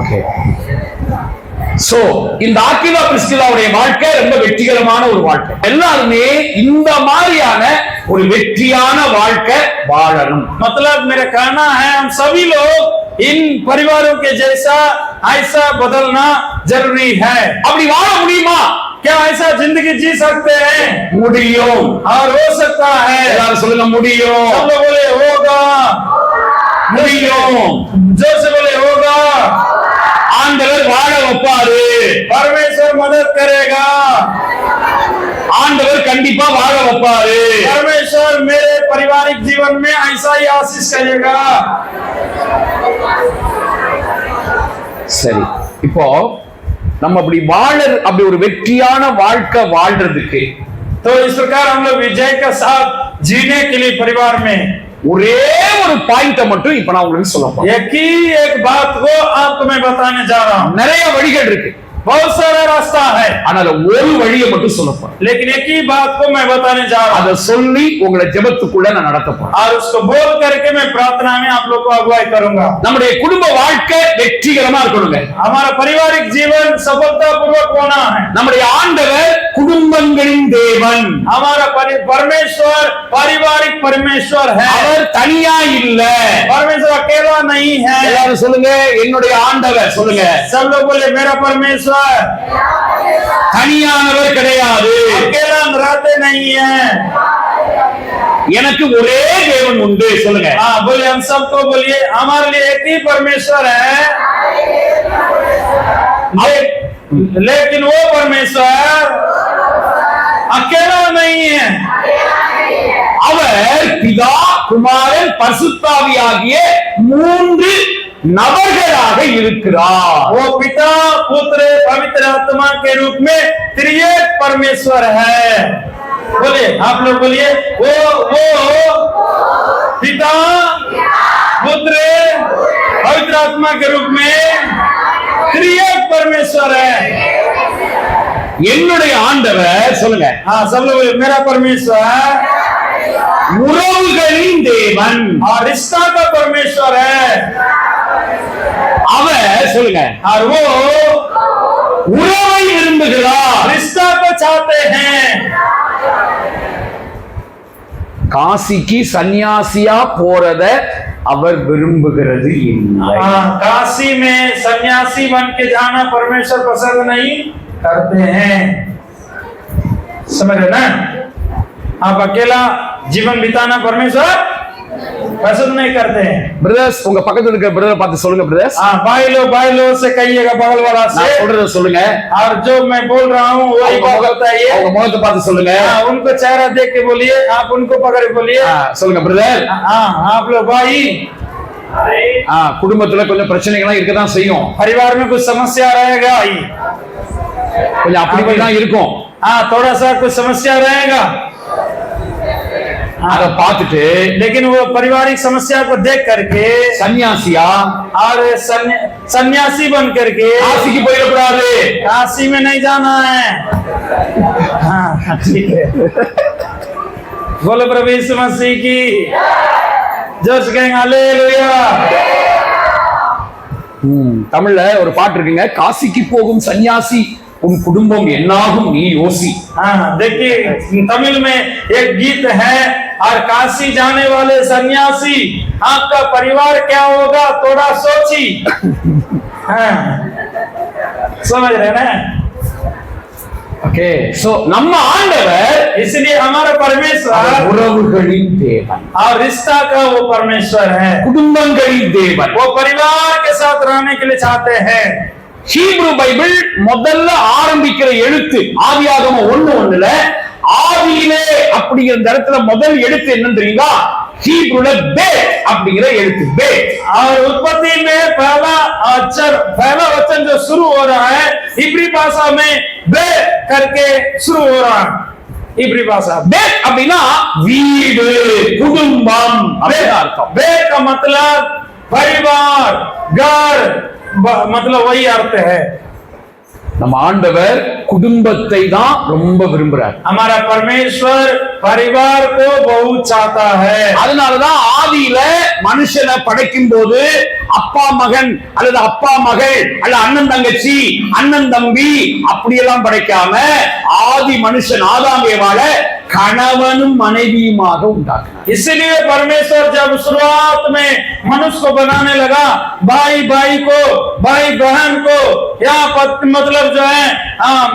Okay. So இந்த Aquila பிரிஸ்கில்லாவுடைய வாழ்க்கை ரொம்ப வெற்றிகரமான ஒரு வாழ்க்கை. எல்லாருமே இந்த மாதிரியான ஒரு வெற்றியான வாழ்க்கை வாழணும். मतलब मेरा कहना है हम सभी लोग इन परिवारों के जैसा ऐसा बदलना जरूरी है. அப்படி வாழ முடியுமா? क्या ऐसा जिंदगी जी सकते हैं? முடியும். और हो सकता है. எல்லாரும் சொல்லுங்க முடியும். सब लोग बोले होगा. முடியும். जोर से बोले होगा. ஆண்டவர் வாழ வைப்பாரு. परमेश्वर मदद करेगा. ஆண்டவர் கண்டிப்பா வாழ வைப்பாரு. परमेश्वर मेरे पारिवारिक जीवन में ऐसा ही आशीष करेगा. சரி, இப்போ நம்ம அப்படி ஒரு வெற்றியான வாழ்க்கை வாழ்றதுக்கு तो इस प्रकार हम लोग विजय के साथ जीने के लिए परिवार में ஒரே ஒரு பாயிண்ட மட்டும் இப்ப நான் உங்களுக்கு சொல்ல போறேன். एक बात को आपको मैं बताने जा रहा हूं. நிறைய वழிகள் இருக்கு, बहुत सारा रास्ता है, ஆனால் ஒரு வழியை மட்டும் சொல்ல போறேன். लेकिन एक ही बात को मैं बताने जा रहा हूं. அத சொல்லி உங்களை ஜெபத்துக்குள்ள நான் நடத்த போறேன். और उसको बोल करके मैं प्रार्थना में आप लोग को अगुवाई करूंगा. நம்முடைய குடும்ப வாழ்க்கை வெற்றிகரமா இருக்கணுங்க. हमारा पारिवारिक जीवन सफलतापूर्वक होना है. நம்முடைய ஆண்டவர் குடும்பங்களின் தேவன். हमारा परमेश्वर पारिवारिक परमेश्वर है. அவர் தனியா இல்ல. परमेश्वर अकेला नहीं है. எல்லாரும் சொல்லுங்க என்னுடைய ஆண்டவர். சொல்லுங்க. सब लोग बोले मेरा परमेश्वर தனியானவர் கிடையாது. अकेला रहते नहीं है. எனக்கு ஒரே தேவன் உண்டு. சொல்லுங்க. हाँ बोले हम सबको बोलिए हमारे लिए एक ही परमेश्वर है. लेकिन वो परमेश्वर अकेला नहीं है. அவர் பிதா குமாரன் பரிசுத்தாவி ஆகிய மூன்று நபர்களாக இருக்கிறார். वो पिता पुत्र पवित्र आत्मा के रूप में त्रिएक परमेश्वर है. बोलिए आप लोग बोलिए वो पिता पुत्र पवित्र आत्मा के रूप में त्रिएक परमेश्वर है. என்னுடைய ஆண்டவர். சொல்லுங்க. हाँ सब लोग बोलिए मेरा परमेश्वर உறவுகளின் தேவன். और रिश्ता का परमेश्वर है. அவர். சொல்லுங்க. और वो உறவை விரும்புகிறார். रिश्ता को चाहते हैं. காசிக்கு சன்னியாசியா போறத அவர் விரும்புகிறது இல்லை. काशी में सन्यासी बन के जाना परमेश्वर पसंद नहीं करते हैं. समझ रहे ना? आप अकेला जीवन बिताना परमेश्वर पसंद नहीं करते हैं. பிரதர்ஸ், உங்க பக்கத்துல இருக்க பிரதரை பார்த்து சொல்லுங்க. பிரதர்ஸ், हाँ भाई लोग से कहिएगा बगल वाला से. நான் சொல்றத சொல்லுங்க. और जो मैं बोल रहा हूँ वही बात बताइए. உங்க முகத்தை பார்த்து சொல்லுங்க. उनको चेहरा देख के बोलिए. आप उनको पकड़ बोलिए. சொல்லுங்க பிரதர். हाँ आप लोग भाई. குடும்பத்துல கொஞ்சம் பிரச்சனைகள் இருக்கதான் செய்யும். परिवार में कुछ समस्या रहेगा ही. கொஞ்சம் அப்படி தான் இருக்கும். हाँ थोड़ा सा कुछ समस्या रहेगा. அத பார்த்துட்டு लेकिन वो पारिवारिक समस्या को देख करके சன்னியாசியா और सन्यासी बन करके காசிக்கு போயிடக்கூடாது. काशी में नहीं जाना है. हाँ ठीक है. बोलो प्रभु यीशु मसीह की जोर से कहेंगे हालेलुया. தமிழ்ல ஒரு பாட்டு இருக்குங்க. காசிக்கு போகும் சன்னியாசி உன் குடும்பம் என்னாகும் நீ யோசி. हाँ देखिए तमिल में एक गीत है. और काशी जाने वाले सन्यासी आपका परिवार क्या होगा थोड़ा सोची. हाँ समझ रहे ना? ஓகே. சோ நம்ம ஆண்டவர் इसलिए हमारा परमेश्वर உறவுகளின் தேவன். और रिश्ता का वो परमेश्वर है. குடும்பங்களின் தேவன். वो परिवार के साथ रहने के लिए चाहते हैं. ஹீப்ரு பைபிள் முதல்ல ஆரம்பிக்கிற எழுத்து ஆதியாகமம் 1:1 ஆதியிலே அப்படிங்கிற இடத்துல முதல் எழுத்து என்னன்னு தெரியுங்களா? ஹீப்ருல பேத் அப்படிங்கிற எழுத்து. பேத். और उत्पत्ति में पहला वचन जो शुरू हो रहा है इब्री भाषा में बे करके शुरू हो रहा है. इब्री भाषा பேத் அப்படின்னா வீடு, குடும்பம் அப்படின்னு அர்த்தம். बे का मतलब परिवार घर मतलब वही अर्थ है. நம்ம ஆண்டவர் குடும்பத்தை தான் ரொம்ப விரும்புறார். हमारा परमेश्वर परिवार को बहुत चाहता है. அதனாலதான் ஆதியில மனுஷனை படைக்கும் போது அப்பா மகன் அல்லது அப்பா மகள் அல்லது அண்ணன் தங்கச்சி அண்ணன் தம்பி அப்படியெல்லாம் படைக்காம ஆதி மனுஷன் ஆதாம் ஏவாள கணவனும் மனைவியுமாக உண்டாக்கினார். इसलिए परमेश्वर जब शुरुआत में मनुष्य को बनाने लगा, भाई भाई को, भाई बहन को या मतलब जो है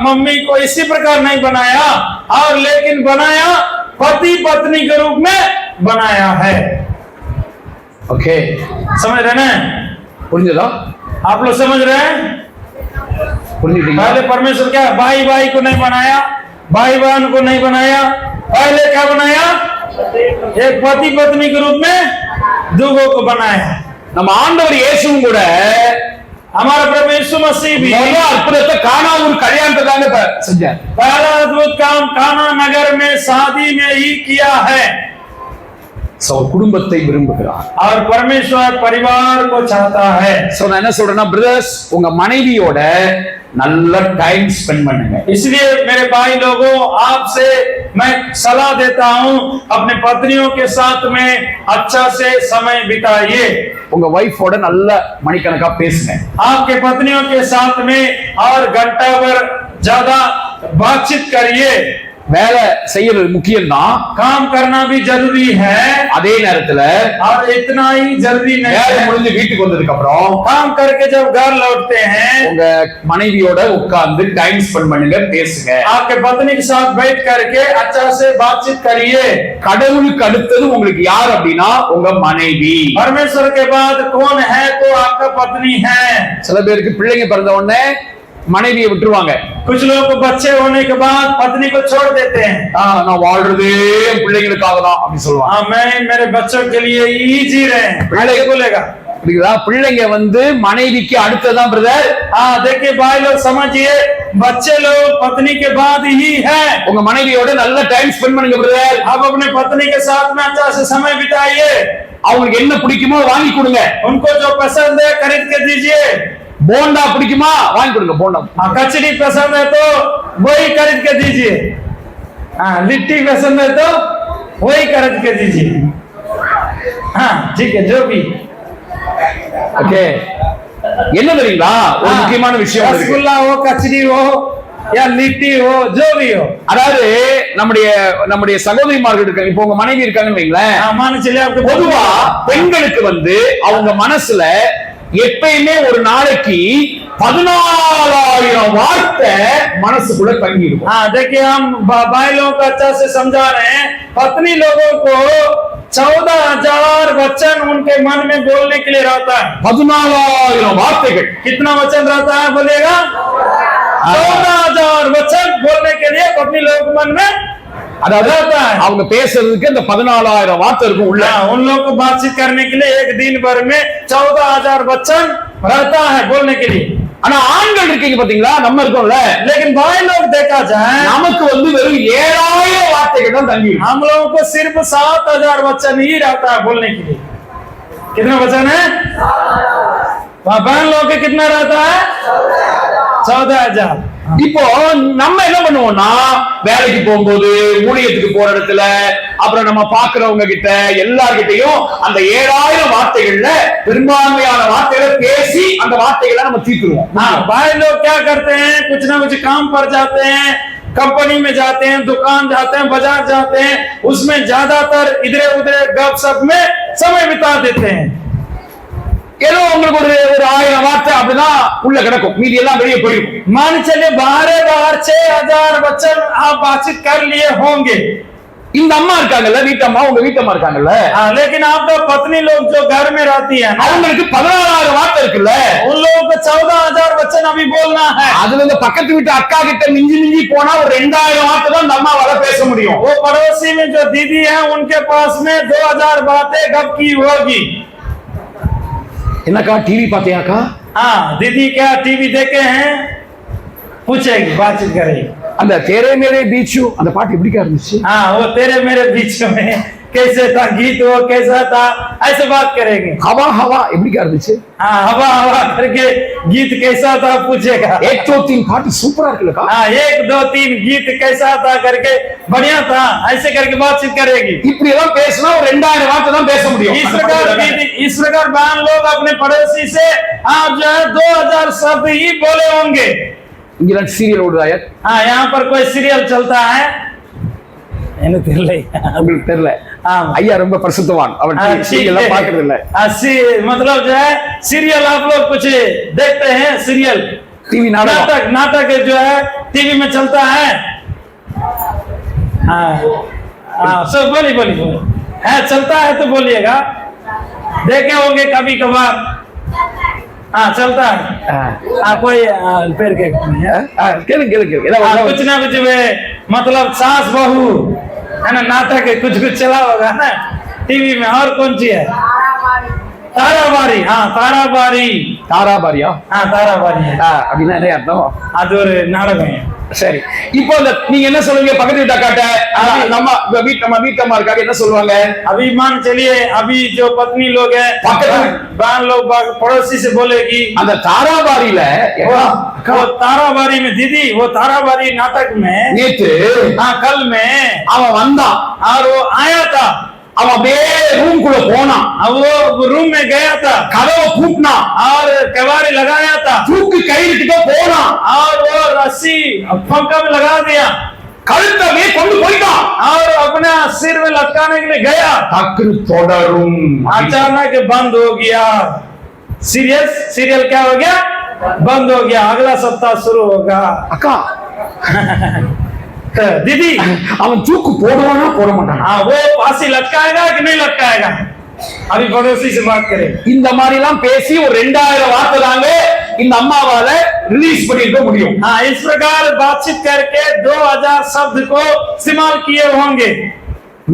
मम्मी को इसी प्रकार नहीं बनाया, और लेकिन बनाया पति पत्नी के रूप में बनाया है. ओके, समझ रहे ना? புரிஞ்சதா? आप लोग समझ रहे हैं? पहले परमेश्वर क्या भाई भाई को नहीं बनाया, भाई बहन को नहीं बनाया, पहले क्या बनाया? एक पति पत्नी के रूप में दूगो को बनाया. நம்ம ஆண்டவர் இயேசுவும் கூட हमारा प्रभु यीशु मसीह भी அற்புதத்தை கானா ஒரு கல்யாணத்தை தாங்க செஞ்சார். पहला अद्भुत काम काना नगर में शादी में ही किया है. குடும்பத்தை விரும்புகிறார். और परमेश्वर परिवार को चाहता है. நான் என்ன சொல்றேன்னா பிரதர்ஸ், உங்க மனைவியோட நல்ல டைம் ஸ்பெண்ட் பண்ணுங்க. इसलिए मेरे भाई लोगों, आपसे मैं सलाह देता हूं, अपने पत्नियों के साथ में अच्छा से समय बिताइए. உங்க வைஃபோட நல்ல மணிக்கணக்கா பேசுங்க. आपके पत्नियों के साथ में और घंटा भर ज्यादा बातचीत करिए. வேலை செய்யறது முக்கியம் தான், काम करना भी जरूरी है. அதே நேரத்துல और इतना ही जरूरी नहीं வேலை है. முடிஞ்சு வீட்டுக்கு வந்ததுக்கு அப்புறம் काम करके जब घर लौटते हैं, உங்க மனைவியோட உட்கார்ந்து டைம் ஸ்பெண்ட் பண்ணுங்க, பேசுங்க. आपके पत्नी के साथ बैठ करके अच्छा से बातचीत करिए. கடவுளுக்கு அடுத்தது உங்களுக்கு யார் அப்படின்னா உங்க மனைவி. परमेश्वर के बाद कौन है? तो आपका पत्नी है. சில பேருக்கு பிள்ளைங்க பிறந்த உடனே மனைவியை விட்டுருவாங்க. कुछ लोग बच्चे होने के बाद पत्नी को छोड़ देते हैं. நான் வாழ்றதே பிள்ளைங்களுக்காக தான் அப்படி சொல்லுவாங்க. मैं मेरे बच्चों के लिए ही जी रहे हैं. பிள்ளைங்க बोलेगा பிள்ளைங்க வந்து மனைவிக்கு அடுத்ததான் பிரதர். देखिए भाई लोग समझिए, बच्चे लोग पत्नी के बाद ही है. உங்க மனைவியோட நல்ல டைம் ஸ்பெண்ட் பண்ணுங்க பிரதர். आप अपने पत्नी के साथ में अच्छा से समय बिताइए. அவங்களுக்கு என்ன பிடிக்குமோ வாங்கி கொடுங்க. उनको जो पसंद है खरीद के दीजिए. போண்டா பிடிக்குமா வாங்கி கொடுங்க போண்டா. कचड़ी पसंद है तो वही खरीद के दीजिए. लिट्टी पसंद है तो वही खरीद के दीजिए. हाँ ठीक है, जो भी. ஓகே, என்ன தெரியுங்களா ஒரு முக்கியமான விஷயம் இருக்கு. रसगुल्ला हो, कचड़ी हो या लिट्टी हो, जो भी हो. அதாவது நம்முடைய சகோதரிமார்கள் இருக்காங்க, இப்போ உங்க மனைவி இருக்காங்கன்னு வைங்களேன். मान चलिए आपको பொதுவா பெண்களுக்கு வந்து அவங்க மனசுல எப்பயுமே ஒரு நாளைக்கு 14,000 வார்த்தை மனசுக்குள்ள தங்கி இருக்கும். हाँ देखिए, हम भाई लोगों को अच्छा से समझा रहे हैं. पत्नी लोगों को 14,000 वचन उनके मन में बोलने के लिए रहता है. 14,000 வார்த்தைகள். कितना वचन रहता है बोलेगा? 14,000 वचन बोलने के लिए पत्नी लोगों के मन में அதாவது அவங்க பேசுறதுக்கு இந்த 14,000 வார்த்தை இருக்கும் உள்ள. उन लोगों को बातचीत करने के लिए एक दिन भर में 14,000 वचन रहता है बोलने के लिए. ஆனா ஆண்கள் இருக்கீங்க பாத்தீங்களா, நம்ம இருக்கோம்ல. लेकिन भाई लोग देखा जाए, நமக்கு வந்து வெறும் 7,000 வார்த்தைகள் தான் தங்கி இருக்கும். हम लोगों को सिर्फ 7,000 वचन ही रहता है बोलने के लिए. कितना वचन है? बहन लोगों के कितना रहता है? 14,000. இப்போ நம்ம என்ன பண்ணுவோம்னா, வேலைக்கு போகும்போது, ஊழியத்துக்கு போற இடத்துல, அப்புறம் நம்ம பாக்குறவங்க கிட்ட எல்லார்கிட்டையும் அந்த 7,000 வார்த்தைகள்ல பெரும்பான்மையான வார்த்தைகளை பேசி அந்த வார்த்தைகளை நம்ம தீர்த்துருவோம். भाई लोग क्या करते हैं? कुछ ना कुछ काम पर जाते हैं, कंपनी में जाते हैं, दुकान जाते हैं, बाजार जाते हैं, उसमें ज्यादातर इधर उधर गपशप में समय बिता देते हैं. ஏதோ உங்களுக்கு ஒரு 1000 வார்த்தை அப்படிதான் உள்ள கிடக்கும், மீதி எல்லாம் வெளியே போயிருக்கும். मान चलिए बाहर 6,000 वचन आप बातचीत कर लिए होंगे. இந்த அம்மா இருக்காங்கல்ல, வீட்டம்மா, உங்க வீட்டம்மா இருக்காங்கல்ல, लेकिन आपका पत्नी लोग जो घर में रहती है, அவங்களுக்கு 14,000 வார்த்தை இருக்குல்ல. उन लोगों को 14,000 वचन अभी बोलना है. அதுல இந்த பக்கத்து வீட்டு அக்கா கிட்ட மிஞ்சி போனா ஒரு 2,000 வார்த்தை தான் இந்த அம்மாவால பேச முடியும். वो पड़ोसी में जो दीदी है उनके पास में 2,000 बातें गप की होगी. என்னக்கா டிவி பாத்தியாக்கா? हाँ दीदी क्या टीवी देखे हैं पूछेगी, बातचीत करेगी. அந்த तेरे मेरे बीच அந்த பாட்டு எப்படிக்கா இருந்துச்சு? हाँ वो तेरे मेरे बीच में कैसे था गीत, वो कैसा था, ऐसे बात करेंगे। हवा हवा எப்படிக்கா இருந்துச்சு? हाँ, हवा हवा करके गीत कैसा था पूछेगा। 1 2 3 பாட்டு சூப்பரா இருக்குல்லக்கா? हाँ, 1 2 3 गीत कैसा था करके बढ़िया था, ऐसे करके बातचीत करेगी। இப்படி எல்லாம் பேசினா ஒரு 2000 வார்த்தை தான் பேச முடியும்। इस प्रकार बहन लोग अपने पड़ोसी से आप जो है 2000 शब्द ही बोले होंगे। இங்க சீரியல் ஓடுறாயா? हाँ, यहाँ पर कोई सीरियल चलता है, எனக்கு தெரியல, உங்களுக்கு தெரியல? ஐயா ரொம்ப பரிசுத்தவான், அவர் சீரியல் எல்லாம் பார்க்கிறது இல்ல। मतलब जो है सीरियल आप लोग कुछ देखते हैं, सीरियल टीवी नाटक जो है टीवी में चलता है। हाँ हाँ, सब बोलिए है, चलता है तो बोलिएगा, देखे होंगे कभी कभार। हाँ, चलता है। हाँ, कोई पेड़ के कुछ ना कुछ वे मतलब सास बहू है ना, नाटक कुछ चला होगा ना टीवी में। और कौन सी है? தாராபாரி। தாராபாரியா? தாராபாரி அப்படின்னா என்ன அர்த்தம்? அது ஒரு நாடகம்। சரி, இப்போ நீங்க என்ன சொல்லுவீங்க பக்கத்து வீட்டாக்காட்ட? நம்ம வீட்டம்மா இருக்காங்க, என்ன சொல்லுவாங்க? अभिमान चलिए, अभी जो पत्नी लोग है बहन लोग पड़ोसी से बोलेगी அந்த தாராபாரியில वो ताराबारी में दीदी, वो ताराबारी नाटक में நேத்து कल में அவன் வந்தான், और वो आया था, அவன் அப்படியே ரூம் குள்ள போனான், वो रूम में गया था, கதவை பூட்டினான் और केवाड़ी लगाया था, தூக்கு கயிறு கிட்ட போனான், और वो रस्सी पंखा में लगा दिया, கழுத்தவே கொண்டு போயிட்டான், और अपने सिर में लटकाने के लिए गया, டக்குனு தொடரும், अचानक बंद हो गया। सीरियल क्या हो गया? बंद हो गया। अगला सप्ताह शुरू होगा। அக்கா दीदी, அவன் தூக்கு போடுவானா போட மாட்டானா? वो फांसी लटकाएगा कि नहीं लटकाएगा? अभी पड़ोसी से बात करें। இந்த மாதிரி எல்லாம் பேசி ஒரு 2000 வார்த்தை தாங்க இந்த அம்மாவால ரிலீஸ் பண்ணிருக்க முடியும்। हाँ, इस प्रकार बातचीत करके 2000 शब्द को इस्तेमाल किए होंगे।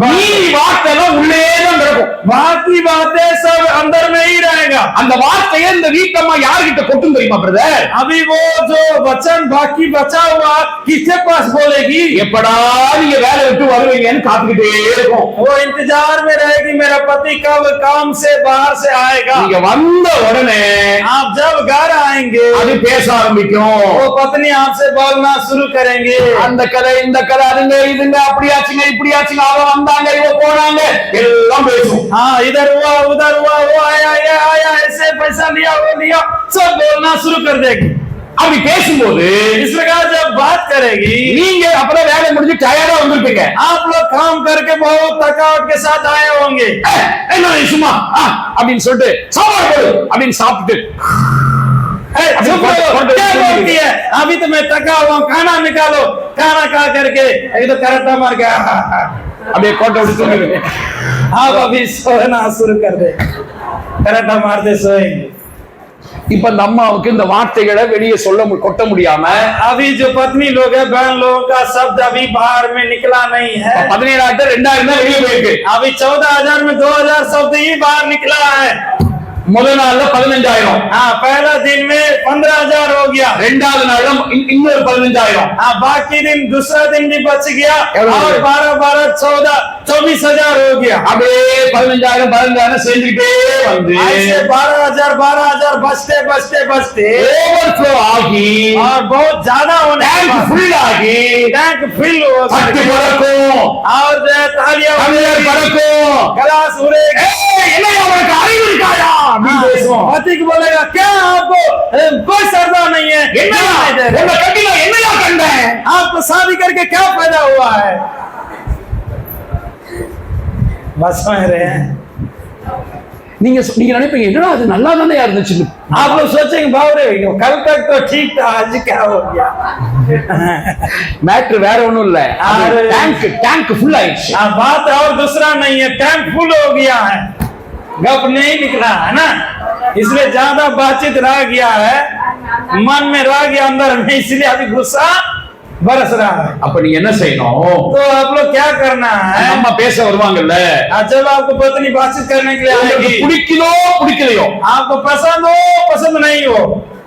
மீதி வார்த்தை எல்லாம் உள்ளே தான் கிடக்கும், बाकी बातें सब अंदर में ही रहेगा। அந்த வார்த்தையை இந்த வீட்டம்மா யார்கிட்ட கொட்டும் தெரியுமா பிரதர்? अभी वो जो वचन बाकी बचा हुआ किसके पास बोलेगी? எப்படா நீங்க வேலை விட்டு வருவீங்கன்னு காத்துக்கிட்டே இருக்கும்। वो इंतजार में रहेगी, मेरा पति कब काम से बाहर से आएगा। நீங்க வந்த உடனே आप जब घर आएंगे அது பேச ஆரம்பிக்கும், वो पत्नी आपसे बोलना शुरू करेंगे। அந்த கதை இந்த கதை, அதுங்க இதுங்க, அப்படியாச்சுங்க இப்படியாச்சுங்க, அவ வந்தாங்க இவ போனாங்க, எல்லாம் பேசும்। हाँ, इधर हुआ उधर हुआ, वो आया ये आया, ऐसे पैसा लिया वो लिया, सब बोलना शुरू कर देगी। அப்படி பேசும்போது इस प्रकार जब बात करेगी, நீங்க அப்புறம் வேலை முடிஞ்சு டயர்டா வந்திருப்பீங்க, आप लोग काम करके बहुत थकावट के साथ आए होंगे। என்ன சும்மா அப்படின்னு சொல்லிட்டு சாப்பாடு போடு அப்படின்னு சாப்பிட்டு क्या बोलती है? अभी तो मैं थका हुआ, खाना निकालो। खाना खा करके एक तो करटा मार गया, அப்படியே கோட்டை விட்டு தூங்கிடுங்க। आप अभी सोना शुरू कर दे, करटा मारते सोएंगे। இப்ப இந்த அம்மாவுக்கு இந்த வார்த்தைகளை வெளியே கொட்ட முடியாம अभी जो पत्नी लोग है, बहन लोगों का शब्द अभी बाहर में निकला नहीं है। 17,000 2000 தான் வெளியே போயிருக்கு, अभी 14,000 में 2,000 शब्द ही बाहर निकला है। முதல் நாள்ல 15,000, हाँ, पहला दिन में 15,000 हो गया, ரெண்டாவது நாள்ல இன்னொரு 15,000, हाँ, बाकी दिन दूसरा दिन भी बच गया, और 12 14 24,000 हो गया। அப்படியே 15,000 சேர்ந்துட்டே வந்து ऐसे 12,000 बचते बचते बचते ஓவர்ஃப்ளோ ஆகி और बहुत ज्यादा होने के टैंक बाद फुल ஆகி टैंक फिल हो தட்டு गया, பறக்கும், और जो है तालियां தமிழர் பறக்கும், गिलास उड़ेगा। என்ன அவனுக்கு அறிவு இருக்காயா அப்படின்னு பேசுவோம்। पति को बोलेगा, क्या आपको कोई सरदा नहीं है? என்னையா உங்க கட்டில என்னையா கண்டேன்? आपको शादी करके क्या फायदा हुआ है? बस समझ रहे हैं? நீங்க நினைப்பீங்க என்னடா அது நல்லா தானே இருந்துச்சு, आप लोग सोचेंगे बाबरे कल तक तो ठीक था, आज क्या हो गया? மேட்ரு வேற ஒண்ணும் இல்ல, டேங்க் ஃபுல் ஆயிடுச்சு। बात और दूसरा नहीं है, टैंक फुल हो गया है, गप नहीं निकला है ना, इसलिए ज्यादा बातचीत रह गया है, मन में रह गया अंदर में, इसलिए अभी गुस्सा बरस रहा है। அப்ப நீங்க என்ன செய்யணும்? तो आप लोग क्या करना है? அம்மா பேச வருவாங்கல்ல, जब आपको पत्नी बातचीत करने के लिए आएगी, பிடிக்கலோ பிடிக்கலையோ, आपको पसंद हो पसंद नहीं हो,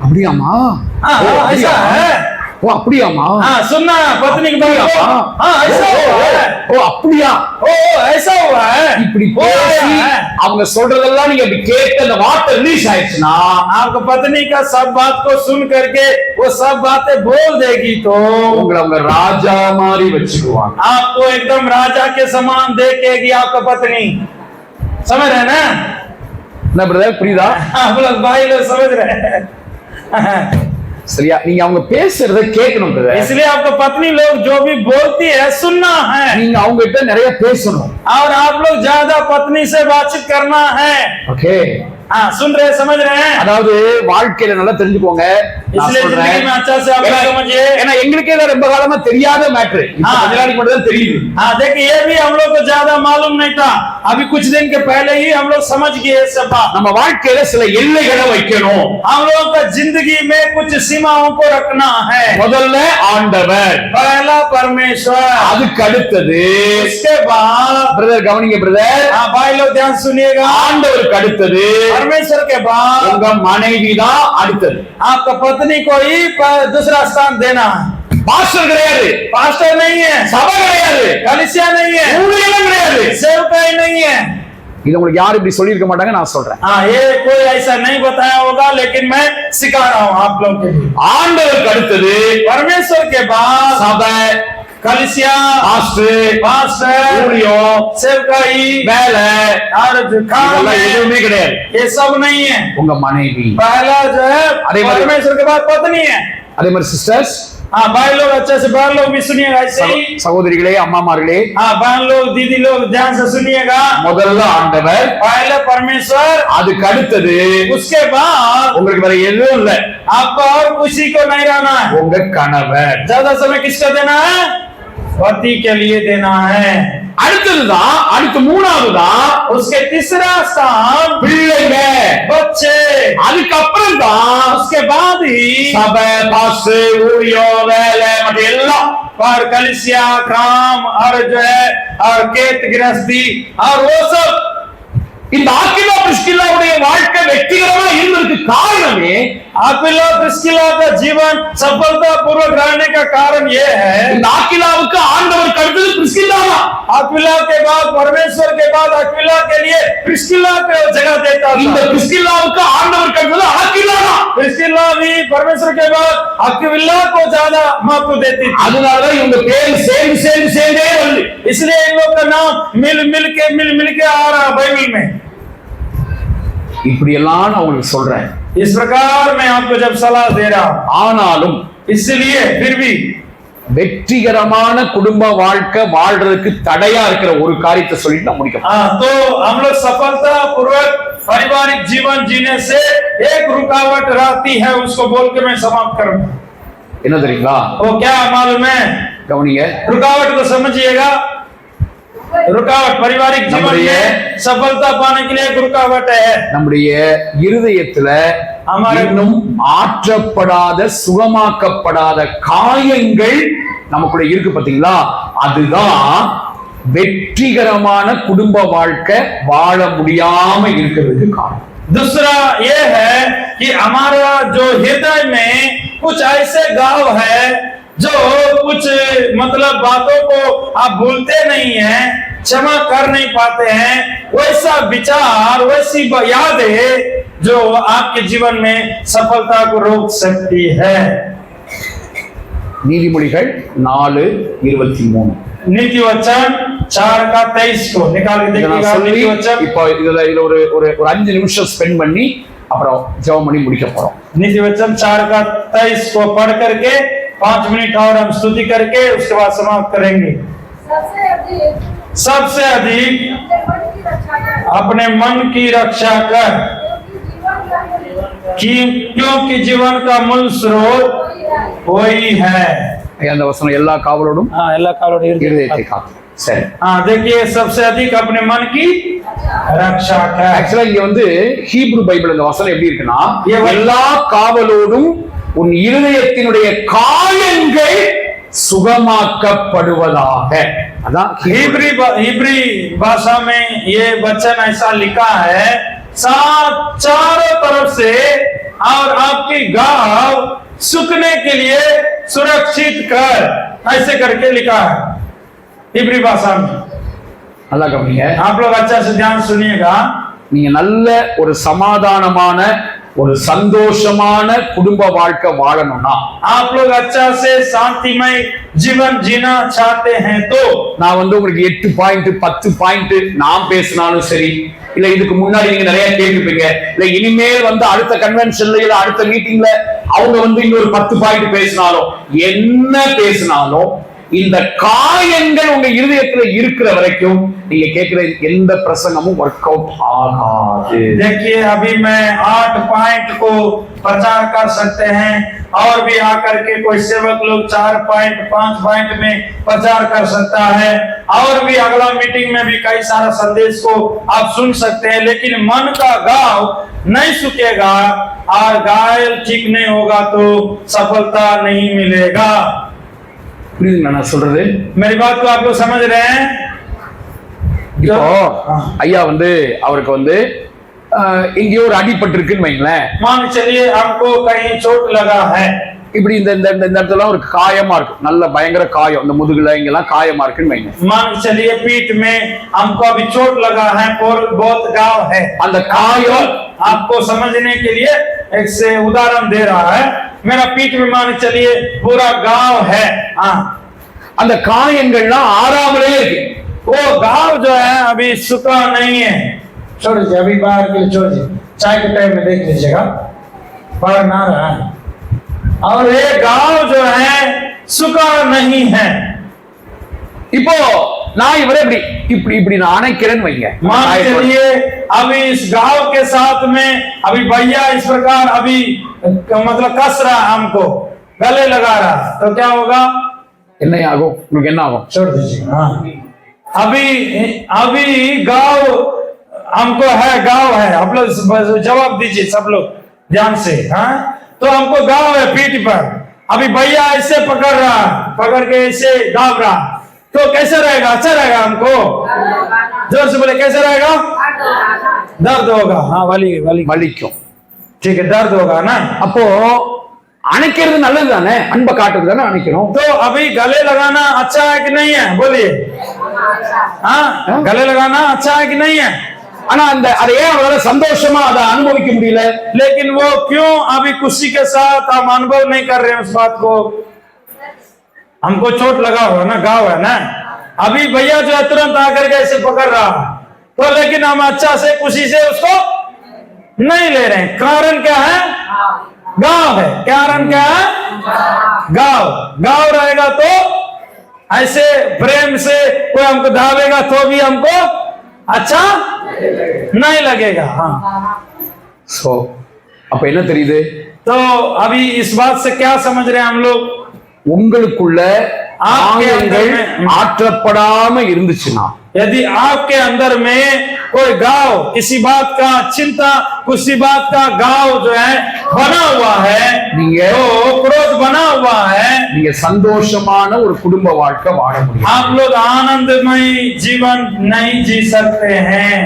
அப்படியாமா ऐसा है, ஓ அப்படியாமா? हाँ सुनना पत्नी की बात को। हाँ ऐसा हुआ है। ஓ அப்படியா? ओ ऐसा हुआ है। இப்படி वो आया பேசி है। அவங்க சொல்றதெல்லாம் நீங்க அப்படி கேட்டு அந்த வார்த்தை ரிலீஸ் ஆயிடுச்சுன்னா आपको पत्नी का सब बात को सुन करके वो सब बातें बोल देगी तो உங்களை அவங்க ராஜா மாதிரி வச்சுக்குவாங்க. आपको एकदम राजा के समान देखेगी आपका पत्नी। समझ रहे हैं ना? என்ன பிரதர், புரியுதா? आप लोग भाई लोग समझ रहे हैं। சரியா? நீங்க அவங்க பேசுறத கேட்கணும் பிரதர். इसलिए आपको पत्नी लोग जो भी बोलती है सुनना है நீங்க அவங்க கிட்ட நிறைய பேசணும். और आप लोग ज्यादा पत्नी से बातचीत करना है। ஓகே? हाँ सुन रहे समझ रहे हैं? அதாவது வாழ்க்கையில நல்லா தெரிஞ்சுக்கோங்க. நான் इसलिए जिंदगी சொல்றேன். में अच्छा से आप लोग समझिए। ஏன்னா எங்களுக்கே இதை ரொம்ப காலமா தெரியாத மேட்டர். இப்ப கொஞ்ச நாளைக்கு மட்டும் தான் தெரியுது. हाँ देखिए ये भी हम लोग को ज्यादा मालूम नहीं था, अभी कुछ दिन के पहले ही हम लोग समझ गए सब बात। நம்ம வாழ்க்கையில சில எல்லைகளை வைக்கணும். हम लोगों का जिंदगी में कुछ सीमाओं को रखना है। முதல்ல ஆண்டவர், पहला परमेश्वर, அதுக்கு அடுத்தது उसके बाद பிரதர், கவனிங்க பிரதர், हाँ भाई लोग ध्यान सुनिएगा, ஆண்டவருக்கு அடுத்தது परमेश्वर के बाद உங்க மனைவி தான் அடுத்தது. आपका पत्नी को ही दूसरा स्थान देना है। பாஸ்டர் கிடையாது, पास्टर नहीं है, சபை கிடையாது, कलीसिया नहीं है, ஊழியம் கிடையாது. सेवकाई नहीं है। இது உங்களுக்கு யாரும் இப்படி சொல்லியிருக்க மாட்டாங்க, நான் சொல்றேன். हाँ ये कोई ऐसा नहीं बताया होगा, लेकिन मैं सिखा रहा हूँ आप लोग के लिए। ஆண்டவருக்கு அடுத்தது परमेश्वर के बाद சபை, कलीसिया, பாஸ்டர், ஊழியம், सेवकाई வேலை, और जो काम இதெல்லாம் है எதுவுமே கிடையாது. ये सब नहीं है। உங்க மனைவி. पहला जो है अरे भाई- परमेश्वर के बाद पत्नी है। அதே மாதிரி சிஸ்டர்ஸ், हाँ भाई लोग अच्छे से, बहन लोग भी सुनिएगा ऐसे ही। சகோதரிகளே, அம்மாமார்களே, हाँ बहन लोग, दीदी लोग ध्यान से सुनिएगा। முதல்ல ஆண்டவர், पहले परमेश्वर, அதுக்கு அடுத்தது उसके बाद உங்களுக்கு வேற எதுவும் இல்ல, आपको और किसी को नहीं रहना है। உங்க கணவர். ज्यादा समय किसको देना है? पति के लिए देना है। அடுத்ததுதான், அடுத்து மூணாவது தான் उसके तीसरा स्थान பிள்ளைங்க, बच्चे, அதுக்கப்புறம் தான் उसके बाद ही சபை, பாஸ்டர், ஊழியம், வேலை மற்ற எல்லாம். पर कलिसिया, काम और जो है और खेत गृहस्थी और वो सब। இந்த ஆக்கிலா பிரிஸ்கில்லாவுடைய வாழ்க்கை வெற்றிகரமா இருந்ததுக்கு காரணமே आक्विला प्रिस्किला का जीवन सफलता पूर्वक रहने का कारण ये है, இந்த ஆக்கிலாவுக்கு ஆண்டவர் அடுத்தது பிரிஸ்கில்லா தான். आक्विला के बाद परमेश्वर के बाद आक्विला के लिए प्रिस्किला को जगह देता இந்த था। பிரிஸ்கில்லாவுக்கு ஆண்டவர் அடுத்தது ஆக்கிலா தான். प्रिस्किला भी परमेश्वर के बाद आक्विला को ज्यादा महत्व देती थी। அதனாலதான் இவங்க பேர் சேர்ந்தே வருது. इसलिए इन लोग का नाम मिल मिल के आ रहा बाइबल में। இப்படி எல்லாம் நான் உங்களுக்கு சொல்றேன். इस प्रकार मैं आपको जब सलाह दे रहा हूं, ஆனாலும் इसलिए फिर भी வெற்றிகரமான குடும்ப வாழ்க்கை வாழ்றதுக்கு தடையா இருக்கிற ஒரு காரியத்தை சொல்லிட்டு நான் முடிக்க போறேன். हाँ तो हम लोग सफलता पूर्वक पारिवारिक जीवन जीने से एक रुकावट रहती है, उसको बोल के मैं समाप्त करूंगा। என்ன தெரியுங்களா? वो क्या मालूम है? கவனிங்க. रुकावट को समझिएगा। रुकावट पारिवारिक जीवन में सफलता पाने के लिए एक रुकावट है। நம்முடைய இருதயத்துல இன்னும் ஆற்றப்படாத, சுகமாக்கப்படாத காயங்கள் நமக்குள்ள இருக்கு பாத்தீங்களா? அதுதான் வெற்றிகரமான குடும்ப வாழ்க்கை வாழ முடியாம இருக்கிறதுக்கு காரணம். दूसरा ये है कि हमारा जो हृदय में कुछ ऐसे गाव है जो कुछ मतलब बातों को आप भूलते नहीं हैं, क्षमा कर नहीं पाते हैं, वैसा विचार, वैसी यादें जो आपके जीवन में सफलता को रोक सकती है। நீதிமொழிகள் 4:23. नीति वचन 4:23 को निकाल के இதை நான் देखिएगा। சொல்லி नीति वचन, இப்போ இதுல ஒரு ஒரு 5 நிமிஷம் ஸ்பெண்ட் பண்ணி அப்புறம் ஜெபம் பண்ணி முடிக்க போறோம். नीति वचन 4:23 को पढ़ करके 5 मिनट और हम स्तुति करके उसके बाद समाप्त करेंगे। सबसे अधिक अपने मन की रक्षा कर, क्योंकि जीवन का मूल स्रोत वही है। அந்த வசனம் எல்லா காவலோடும் हाँ अल्लाह का இருதயத்தை காக்கும். சரி. हाँ देखिए, सबसे अधिक अपने मन की रक्षा कर। ஆக்சுவலா இங்க வந்து ஹீப்ரு பைபிள் இந்த வசனம் எப்படி இருக்குன்னா, ये எல்லா காவலோடும் உன் இருதயத்தினுடைய காயங்கள் சுகமாக்கப்படுவதாக. அதான் हिब्री भाषा में ये वचन ऐसा लिखा है, चारों तरफ से और आपकी गाव सूखने के लिए सुरक्षित कर, ऐसे करके लिखा है इब्री भाषा में। நல்லா கவனிங்க, आप लोग अच्छा से ध्यान सुनिएगा। நீங்க நல்ல ஒரு சமாதானமான ஒரு சந்தோஷமான குடும்ப வாழ்க்கை வாழணும்னா, आप लोग अच्छा से शांतिमय जीवन जीना चाहते हैं तो, நான் உங்களுக்கு 8 பாயிண்ட் 10 பாயிண்ட் நான் பேசினாலும் சரி, இல்ல இதுக்கு முன்னாடி நீங்க நிறைய கேட்டிருப்பீங்க, இல்ல இனிமேல் அடுத்த கன்வென்ஷன்ல இல்ல அடுத்த மீட்டிங்ல அவங்க இன்னொரு 10 பாயிண்ட் பேசினாலும் என்ன பேசினாலும் இந்த காயங்கள் உங்க இருதயத்துல இருக்கிற வரைக்கும் நீங்க கேட்கிற எந்த பிரசங்கமும் ஒர்க் அவுட் ஆகாது. देखिए अभी मैं 8 पॉइंट को प्रचार कर सकते हैं और भी आकर के कोई सेवक लोग 4 पॉइंट 5 पॉइंट में प्रचार कर सकता है और भी अगला मीटिंग में भी कई सारा संदेश को आप सुन सकते हैं, लेकिन मन का घाव नहीं सूखेगा और घायल ठीक नहीं होगा तो सफलता नहीं मिलेगा। புரியுதுங்களா நான் சொல்றது? मेरी बात को आप लोग समझ रहे हैं? இப்போ ஐயா அவருக்கு எங்கேயோ ஒரு அடிபட்டு இருக்குன்னு வைங்களேன், मान चलिए हमको कहीं चोट लगा है, இப்படி இந்த இடத்துல ஒரு காயமா இருக்கு, நல்ல பயங்கர காயம், இந்த முதுகுல இங்கெல்லாம் காயமா இருக்குன்னு வைங்க. मान चलिए पीठ में हमको अभी चोट लगा है, बहुत घाव है। அந்த காயம் आपको समझने के लिए एक से उदाहरण दे रहा है, मेरा पीठ में मान चलिए पूरा घाव है, அந்த காயங்கள்லாம் ஆறாமலே இருக்கு, वो घाव जो है अभी सूखा नहीं है। छोड़ दीजिए, अभी बाहर के लिए छोड़ दीजिए, चाय के टाइम में देख लीजिएगा, बाहर ना रहा है और ये घाव जो है सूखा नहीं है। இப்போ நான் இவரை இப்படி நான் அணைக்கிறேன்னு வைங்க, मान चलिए अभी इस घाव के साथ में अभी भैया इस प्रकार अभी मतलब कस रहा हमको, गले लगा रहा, तो क्या होगा? என்ன ஆகும்? உங்களுக்கு என்ன ஆகும்? छोड़ दीजिए। हाँ, अभी गाँव हमको है, गाँव है, आप लोग जवाब दीजिए सब लोग ध्यान से। हाँ, तो हमको गाँव है पीठ पर, अभी भैया ऐसे पकड़ के ऐसे दाब रहा, तो कैसे रहेगा? अच्छा रहेगा? हमको जोर से बोले, कैसे रहेगा? दर्द होगा। हाँ, வலிக்கும், ठीक है, दर्द होगा ना। அப்போ அணைக்கிறது நல்லது தானே, அன்பை காட்டுறது தானே அணைக்கிறோம்। तो अभी गले लगाना अच्छा है कि नहीं है? बोलिए। हाँ, गले लगाना अच्छा है कि नहीं है? ஆனா அதை ஏன் அவரால சந்தோஷமா அதை அனுபவிக்க முடியல? लेकिन वो क्यों अभी खुशी के साथ हम अनुभव नहीं कर रहे हैं उस बात को? हमको चोट लगा हुआ ना, घाव है ना, अभी भैया जो है तुरंत आकर के ऐसे पकड़ रहा, तो लेकिन हम अच्छा से खुशी से उसको नहीं ले रहे हैं। कारण क्या है? घाव है। कारण क्या है? घाव रहेगा तो ऐसे प्रेम से कोई हमको धावेगा तो भी हमको अच्छा नहीं लगेगा। हाँ, சோ அப்ப என்ன தெரியுது? तो अभी इस बात से क्या समझ रहे हैं हम लोग? உங்களுக்குள்ள ஆயங்கள் ஆற்றப்படாம இருந்துச்சுன்னா, यदि आपके अंदर में कोई घाव, किसी बात का चिंता, किसी बात का घाव जो है बना हुआ है, तो क्रोध बना हुआ है, நீங்க சந்தோஷமான ஒரு குடும்ப வாழ்க்கை வாழ முடியும்। आप लोग आनंदमय जीवन नहीं जी सकते हैं,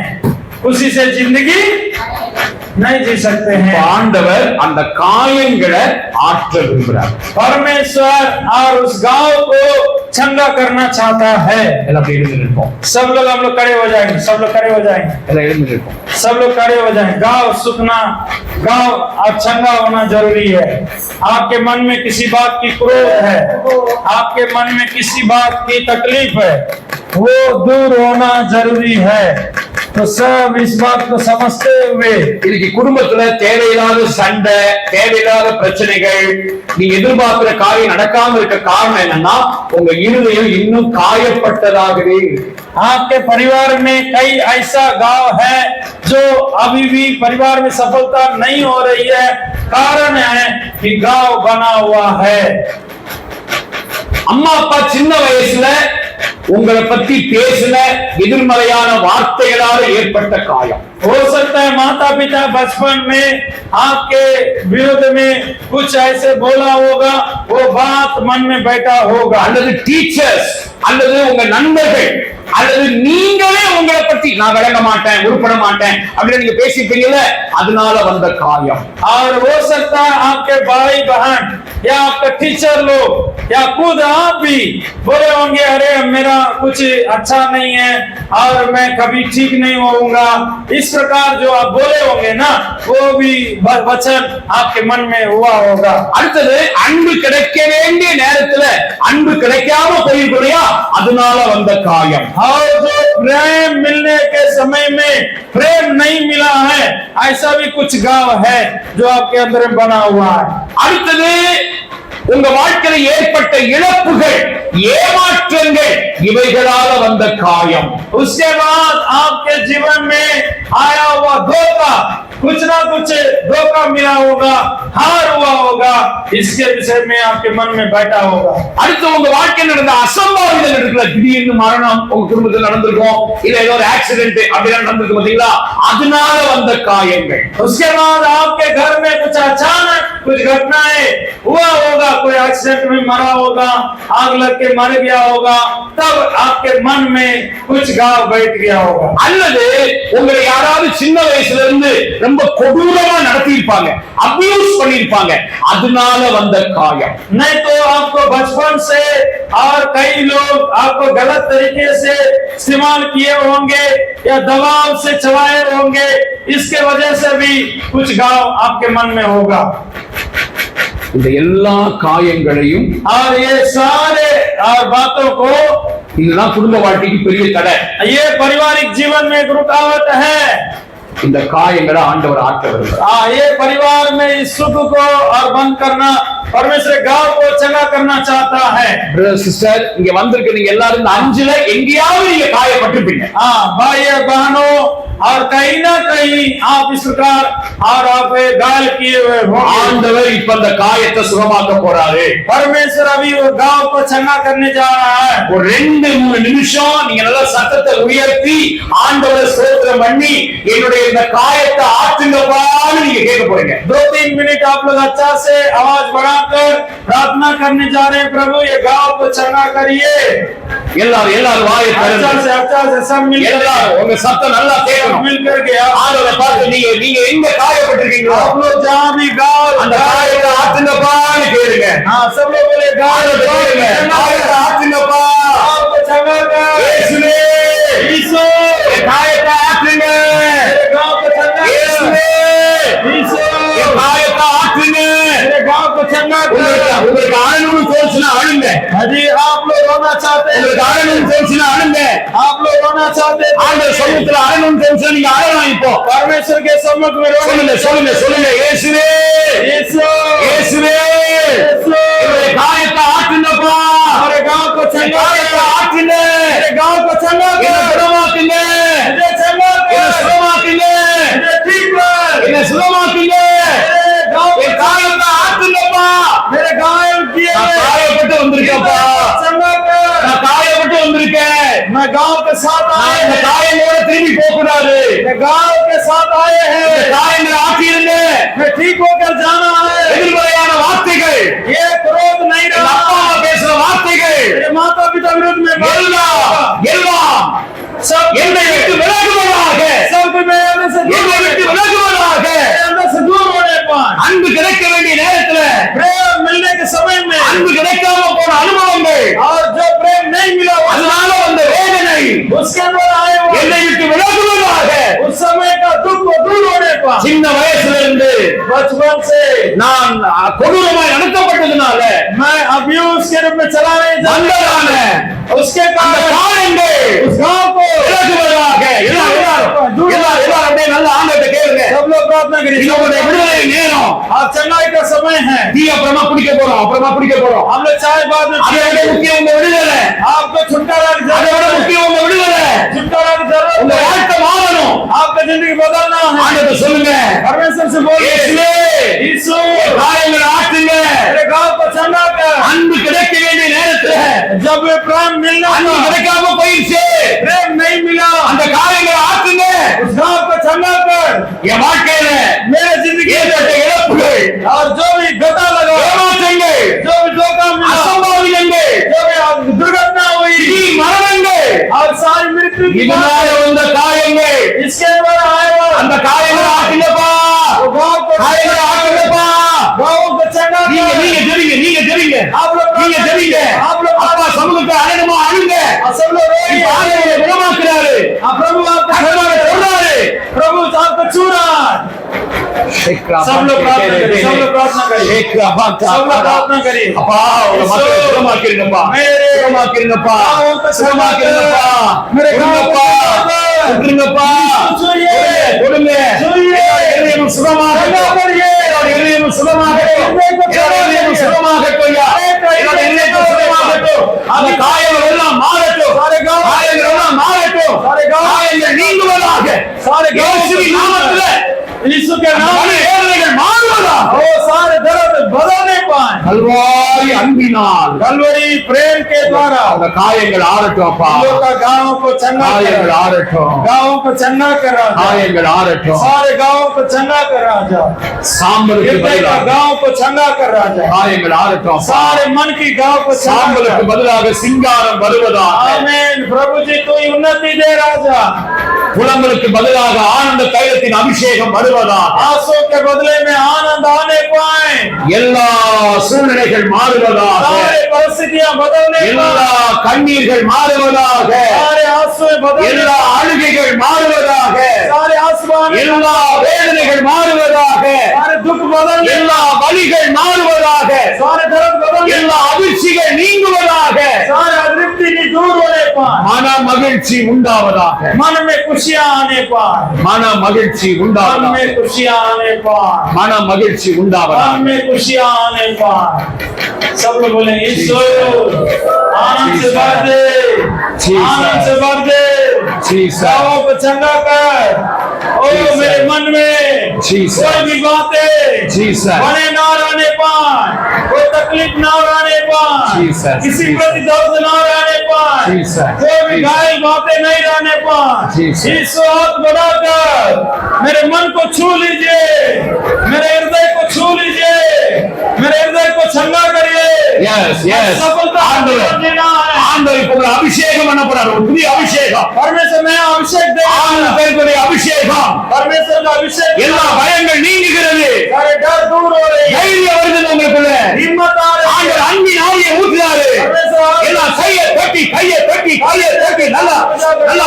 खुशी से जिंदगी नहीं जी सकते हैं। ஆண்டவர் அந்த காயங்களை ஆற்ற விரும்புகிறார்। परमेश्वर और उस घाव को चंगा करना चाहता है। எல்லாம் எழுந்து நிற்போம், सब लोग हम लोग खड़े हो जाएंगे, सब लोग खड़े हो जाएंगे, எல்லாம் எழுந்து நிற்போம், सब लोग खड़े हो जाएंगे। गाँव सूखना, गाँव और चंगा होना जरूरी है। आपके मन में किसी बात की क्रोध है, आपके मन में किसी बात की तकलीफ है, वो दूर होना जरूरी है। तो सब इस बात को समझते हुए, இன்னைக்கு குடும்பத்துல தேவையில்லாத சண்டை, தேவையில்லாத பிரச்சனைகள், நீங்க எதிர்பார்க்கிற காரியம் நடக்காம இருக்க காரணம் என்னன்னா உங்க இருதயம் இன்னும் காயப்பட்டதாகவே। आपके परिवार में कई ऐसा गाँव है जो अभी भी परिवार में सफलता नहीं हो रही है, कारण है कि गाँव बना हुआ है। அம்மா அப்பா சின்ன வயசுல உங்களை பத்தி பேசின எதிர்மறையான வார்த்தைகளால் ஏற்பட்ட காயம்। हो सकता है माता पिता बचपन में आपके विरोध में कुछ ऐसे बोला होगा, वो बात मन में बैठा होगा। அல்லது டீச்சர்ஸ் அல்லது உங்க நண்பர்கள் அல்லது நீங்களே உங்களை பத்தி நான் விளங்க மாட்டேன் உருப்பட மாட்டேன் அப்படின்னு நீங்க பேசிப்பீங்கல்ல, அதனால வந்த காயம். और हो सकता है आपके भाई बहन या आपका टीचर लोग या खुद आप भी बोले होंगे अरे मेरा कुछ अच्छा नहीं है और मैं कभी ठीक नहीं होऊंगा, इस प्रकार जो आप बोले होंगे ना वो भी वचन आपके मन में हुआ होगा. அடுத்தது அன்பு கிடைக்க வேண்டிய நேரத்துல அன்பு கிடைக்காம போயிருக்கலையா, அதனால வந்த காயம். और जो प्रेम मिलने के समय में प्रेम नहीं मिला है, ऐसा भी कुछ गाँव है जो आपके अंदर में बना हुआ है. அடுத்தது உங்க வாழ்க்கையில ஏற்பட்ட இழப்புகள், ஏமாற்றங்கள், இவைகளால வந்த காயம். उसके बाद आपके जीवन में आया हुआ धोखा, कुछ ना कुछ धोखा मिला होगा, हार हुआ होगा, इसके विषय में आपके मन में बैठा होगा. அடுத்து உங்க வாழ்க்கையில் நடந்த அசம்பாவிதம் இருக்குல்ல, திடீர்னு மரணம் உங்க குடும்பத்தில் நடந்திருக்கும், இல்ல ஏதோ ஒரு ஆக்சிடென்ட் அப்படிலாம் நடந்திருக்கு பாத்தீங்களா, அதனால வந்த காயங்கள். उसके बाद आपके घर में कुछ अचानक कुछ घटनाएं हुआ होगा, कोई एक्सीडेंट में मरा होगा, आग लग के मर गया होगा, तब आपके मन में कुछ घाव बैठ गया होगा. அல்லது உங்களை யாராவது சின்ன வயசுல இருந்து ரொம்ப கொடூரமா நடத்தியிருப்பாங்க, அபியூஸ் பண்ணிருப்பாங்க, அதனால வந்த காயம். नहीं तो आपको बचपन से और कई लोग आपको गलत तरीके से इस्तेमाल किए होंगे या दबाव से चलाए होंगे, इसके वजह से भी कुछ घाव आपके मन में होगा. இந்த எல்லா காயங்களையும் और ये सारे और बातों को, இதுதான் குடும்ப வாழ்க்கைக்கு பெரிய தடை. ये पारिवारिक जीवन में एक रुकावट है. இந்த காயங்களை ஆண்டவர் ஆற்ற வருகிறார். ये परिवार में इस सुख को और बंद करना, परमेश्वर गांव को चंगा करना चाहता है. பிரதர் सिस्टर, இங்க வந்திருக்க நீங்க எல்லாரும் இந்த அஞ்சுல எங்கேயாவது நீங்க காயப்பட்டிருப்பீங்க. भाई बहनों, और कहीं ना कहीं आप इस प्रकार और आप घायल किए हुए होंगे. ஆண்டவர் இப்ப அந்த காயத்தை சுகமாக்க போறாரு. परमेश्वर अभी वो गांव को चंगा करने जा रहा है. ஒரு 2-3 நிமிஷம் நீங்க நல்லா சத்தத்தை உயர்த்தி ஆண்டவரை ஸ்தோத்திரம் பண்ணி என்னுடைய இந்த காயத்தை ஆற்றுங்கப்பான்னு நீங்க கேட்க போறீங்க. 2-3 मिनट आप लोग अच्छा से आवाज बढ़ाकर प्रार्थना करने जा रहे हैं, प्रभु ये गांव को चंगा करिए. எல்லாரும் வாயை திறந்து अच्छा से सब मिलकर, எல்லாரும் உங்க சத்தம் நல்லா கேட்கணும். मिलकर के ஆண்டவரை பார்த்து நீங்க எங்க காயப்பட்டிருக்கீங்களோ आप लोग जहाँ भी गांव அந்த காயத்தை ஆற்றுங்கப்பான்னு கேளுங்க. सब लोग बोले गांव கேளுங்க, காயத்தை ஆற்றுங்கப்பா. आपको चंगा कर. இயேசுவே, यीशु என் காயத்தை ஆற்றுங்க. मेरे गांव को चंगा कर. இயேசுவே, यीशु என் காயத்தை ஆற்றுங்க. मेरे गांव को चंगा कर. உங்களுக்கு அழணும்னு தோணுச்சுன்னா அழுங்க. यदि आप लोग रोना चाहते हैं, உங்களுக்கு அழணும்னு தோணுச்சுன்னா அழுங்க. आप लोग रोना चाहते हैं, ஆண்டவர் சமூகத்துல அழணும்னு தோணுச்சுன்னா நீங்க அழலாம். இப்போ परमेश्वर के सम्मुख में रोना. சொல்லுங்க இயேசுவே, यीशु இயேசுவே, यीशु என்னுடைய காயத்தை ஆற்றுங்கப்பா. हमारे गांव को चंगा காயத்தை कर. ஆற்றுங்க. मेरे गांव को चंगा என்னை कर. சுகமாக்குங்க. मुझे चंगा என்னை कर. சுகமாக்குங்க. मुझे ठीक कर. என்னை சுகமாக்குங்க. मेरे गांव என் को காயத்தை ஆற்றுங்கப்பா. मेरे घायल किए நான் காயப்பட்டு வந்திருக்கப்பா. चंगा कर. நான் காயப்பட்டு வந்திருக்கேன். मैं गांव के साथ நான் आए இந்த हैं. காயங்களோட திரும்பி போக கூடாது. मैं गांव के साथ आए இந்த हैं. காயங்களை ஆற்றிருங்க. मैं ठीक होकर जाना है. எதிர்மறையான வார்த்தைகள், ये क्रोध नहीं எங்க रहा. அப்பா அம்மா பேசுற வார்த்தைகள் मेरे माता पिता विरुद्ध में எல்லாம் सब என்னை விட்டு விலகுவதாக. सब मेरे से दूर என்னை விட்டு விலகுவதாக. मेरे अंदर से दूर होने पर அன்பு கிடைக்க வேண்டிய நேரத்துல प्रेम मिलने के समय में அன்பு கிடைக்காம போன அனுபவங்கள், और जो प्रेम नहीं मिला அதனால வந்த வேதனை उसके अंदर आए हुए என்னை விட்டு விலகுவதாக. उस समय का दुख को दूर होने पर சின்ன வயசுல இருந்து बचपन से நான் கொடூரமாய் நடத்தப்பட்டதுனால मैं अब्यूज के रूप में चला रहे வந்ததான उसके அந்த कारण காயங்கள் उस गांव को விலகுவதாக. எல்லாரும் அப்படியே நல்ல ஆண்டவர்கிட்ட கேளுங்க. सब लोग प्रार्थना करें. இது உங்களுடைய விடுதலை நேரம். आज चंगाई का समय है. டீ அப்புறமா குடிக்க போறோம். हम लोग चाय बाद में அதை விட முக்கியம் உங்க விடுதலை. आपको छुटकारा की அதை விட जरूरत है. முக்கியம் உங்க விடுதலை. छुटकारा की जरूरत உங்க है. வாழ்க்கை மாறணும். आपका जिंदगी बदलना है. ஆண்டவர்கிட்ட சொல்லுங்க, परमेश्वर से बोलिए, இயேசுவே, यीशु காயங்களை ஆற்றுங்க. मेरे गांव को चंगा कर. அன்பு கிடைக்க வேண்டிய நேரத்துல जब प्रेम मिलना அன்பு था, கிடைக்காம போயிடுச்சு. प्रेम नहीं मिला, அந்த காயங்களை ஆற்றுங்க. उस गांव को चंगा कर. என் வாழ்க்கையில मेरे जिंदगी ஏற்பட்ட இழப்புகள், और जो भी घटा लगा, ஏமாற்றங்கள், जो भी धोखा मिला, அசம்பாவிதங்கள், जो भी दुर्घटना हुई, காயங்களை ஆற்றுங்கப்பா. गाँव को चंगा நீங்க कर। நீங்க ஜெபிங்க, நீங்க ஜெபிங்க, आप लोग நீங்க ஜெபிங்க. आप लोग அப்பா சமூகத்தை அழகமா அழுங்க. सब लोग रोइए। இப்ப ஆண்டவரை குணமாக்குறாரு. प्रभु आपको அழகாக சொல்றாரு. प्रभु आपको छू रहा है। सब लोग प्रार्थना करिए, सब लोग प्रार्थना करिए, सब लोग प्रार्थना करिए। அப்பா உங்க மக்களை குணமாக்கிருங்கப்பா, குணமாக்கிருங்கப்பா, குணமாக்கிருங்கப்பா, விடுங்கப்பா, விடுங்கப்பா, கொடுங்க. இதயம் சுகமாகட்டும், இதயம் சுகமாகட்டும், இதயம் சுகமாகட்டும் ஐயா. என்னோட இதயம் சுகமாகட்டும். அந்த காயங்கள் எல்லாம் மாறட்டும், காயங்கள் எல்லாம் மாறட்டும், காயங்கள் நீங்குவதாக. இயேசுவின் நாமத்திலே यीशु के नाम में வேதனைகள் மாறுவதாக. वो सारे दर्द बदलने पाए। கல்வாரி அன்பினால் कलवरी प्रेम के द्वारा அந்த காயங்கள் ஆறட்டும் அப்பா. लोग का गाँव को चंगा காயங்கள் कर, ஆறட்டும், गाँव को चंगा कर राजा, காயங்கள் ஆறட்டும். सारे गाँव को चंगा कर राजा, சாம்பலுக்கு हृदय का பதிலாக गाँव को चंगा कर राजा, காயங்கள் ஆறட்டும் அப்பா. सारे मन की गाँव को चंगा சாம்பலுக்கு कर। பதிலாக சிங்காரம் வருவதாக. आमीन। प्रभु जी तू ही उन्नति दे राजा। புலம்பலுக்கு பதிலாக ஆனந்த தைலத்தின் அபிஷேகம் வருவதாக. आंसू के बदले में आनंद आने पाए। எல்லா சூழ்நிலைகள் மாறுவதாக. सारे परिस्थितियां बदलने எல்லா पाए। கண்ணீர்கள் மாறுவதாக. सारे आंसू बदलने எல்லா அழுகைகள் மாறுவதாக. सारे आसमान எல்லா வேதனைகள் மாறுவதாக. सारे दुख बदलने எல்லா வலிகள் மாறுவதாக. सारे दर्द बदलने எல்லா அதிர்ச்சிகள் நீங்குவதாக. सारे अतृप्ति की दूर होने पाए। மன மகிழ்ச்சி உண்டாவதாக. मन में खुशियां आने पाए। மன மகிழ்ச்சி मन உண்டாவதாக. में खुशियां आने पाए। மன மகிழ்ச்சி मन உண்டாவதாக. में खुशियां आने पाए। सब लोग बोले यीशु आनंद से भर दे, आनंद से भर दे। Jesus. गाँवों को चंगा कर। ओ Jesus. मेरे मन में Jesus. कोई भी बातें Jesus. बने ना रहने पाए, कोई तकलीफ ना रहने पाए, Jesus. किसी Jesus. प्रति दर्द ना रहने पाए, Jesus. कोई भी Jesus. घायल बातें नहीं रहने पाए। Jesus. यीशु हाथ बढ़ाकर मेरे मन को छू लीजिए, मेरे हृदय को छू लीजिए, मेरे हृदय को चंगा करिए। Yes, yes. सफलता ஆண்டவர் देना है। ஆண்டவர் இப்ப ஒரு அபிஷேகம் பண்ண போறாரு. ஒரு புதிய அபிஷேகம். परमेश्वर में अभिषेक दे, ஆண்டவர் பேருடைய அபிஷேகம். परमेश्वर का अभिषेक। எல்லா பயங்கள் நீங்குகிறது. सारे डर दूर हो रहे हैं, தைரியம் வருது உங்களுக்குள்ள. हिम्मत आ रही है। ஆண்டவர் அன்பின் ஆவியை ஊற்றுறாரு. எல்லா கையை தட்டி நல்லா நல்லா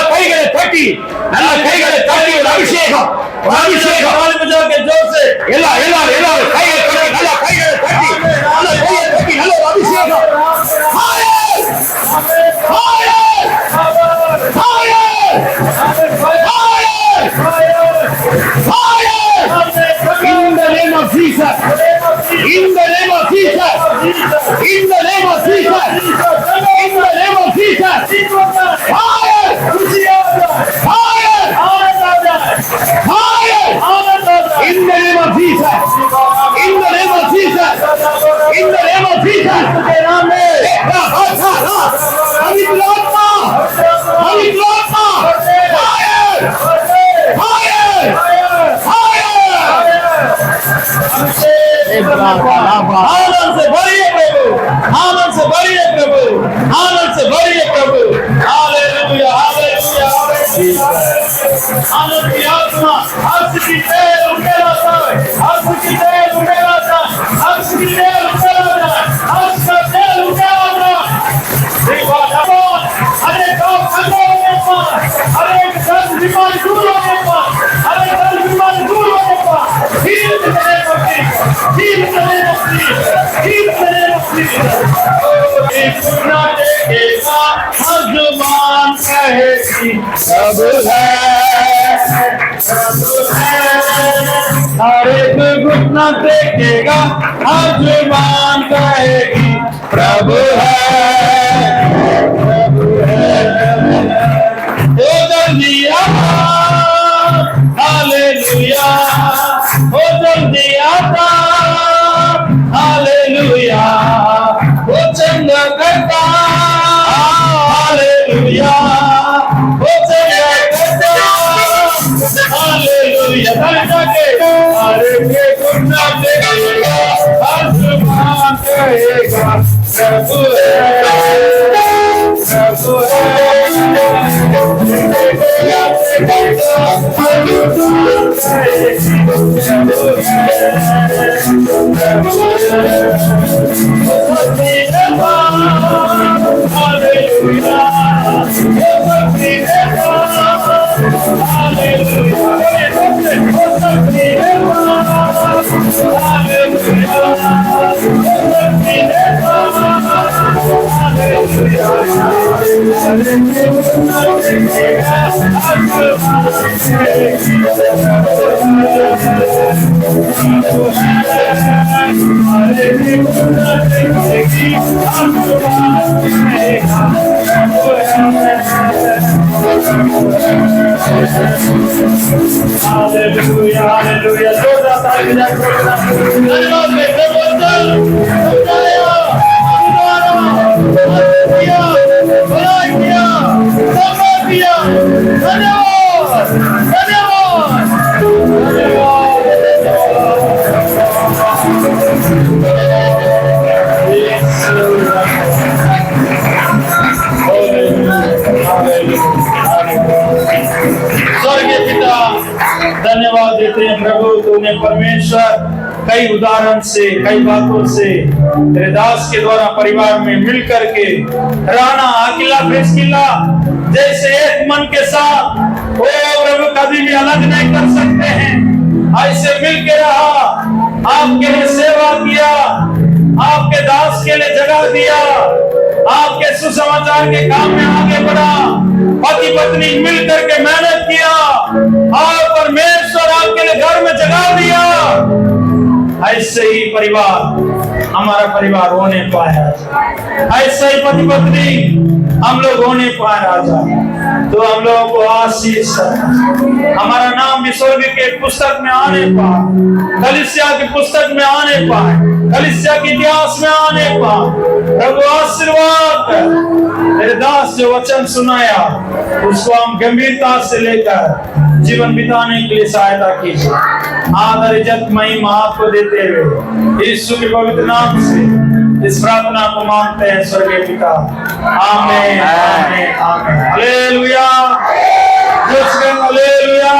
கைகளை தட்டி ஒரு அபிஷேகம், ஒரு அபிஷேகம். ताली बजा के जोर से எல்லாரும் கையை தட்டி நல்லா கைகளை தட்டி நல்ல ஒரு அபிஷேகம். Fire! Fire! Fire! Fire! In the name of Jesus. In the name of Jesus. In the name of Jesus. In the name of Jesus. Fire! Fire! Fire! In the name of Jesus. In the name of Jesus. In the name of Jesus. पवित्र आत्मा, पवित्र आत्मा, fire, fire, fire. आनंद से भरिए प्रभु, आनंद से भरिए प्रभु, आनंद से भरिए प्रभु। Hallelujah, hallelujah, hallelujah. आनंद की आत्मा हर्ष की तेल उठे रहता है, हर्ष की तेल उठे रहता है, हर्ष की तेल उठे रहता है, हर्ष का तेल उठे रहता है। अरे गाँव ठंडा होने पर, अरे दर्द बीमारी दूर होने पर, अरे दर्द बीमारी दूर होने पर, हील करे मुक्ति, हील करे मुक्ति, हील करे मुक्ति। सुना देगा भगवान कहेगी प्रभु है, प्रभु है। हर एक घुटना देखेगा भगवान कहेगी प्रभु है, प्रभु है। ओ जल्दी आ, हालेलुया, ओ जल्दी आता, हालेलुया, ओ चंगा करता, हालेलुया, ओ चंगा करता, हालेलुया। हरे के गुना देगा, आसमान कहेगा प्रभु हालेलुया हालेलुया जोरदार ताली बजाकर धन्यवाद देते बोलते समझाया हालेलुया भलाई किया सबक किया धन्यवाद धन्यवाद स्वर्गीय पिता धन्यवाद देते हैं प्रभु तूने परमेश्वर कई उदाहरण से कई बातों से तेरे दास के द्वारा परिवार में मिल करके राना अकेला प्रिस्किला जैसे एक मन के साथ ओ प्रभु कभी भी अलग नहीं कर सकते हैं ऐसे मिल के रहा आपके लिए सेवा किया आपके दास के लिए जगह दिया आपके सुसमाचार के काम में आगे बढ़ा पति पत्नी मिल करके मेहनत किया और परमेश्वर आपके लिए घर में जगह दिया ऐसे ही परिवार हमारा परिवार होने पाया ऐसे ही पति पत्नी हम लोग होने पाए राजा तो हम लोगों को आशीष हमारा नाम भी स्वर्ग के पुस्तक में आने पाए कलीसिया की पुस्तक में आने पाए कलीसिया के इतिहास में आने पाए प्रभु आशीर्वाद तेरे दास जो वचन सुनाया उसको हम गंभीरता से लेकर जीवन बिताने के लिए सहायता कीजिए आदर इज्जत महिमा आपको देते हुए यीशु के पवित्र नाम से इस प्रार्थना को मांगते हैं स्वर्गीय पिता आमीन आमीन आमीन हालेलुया हालेलुया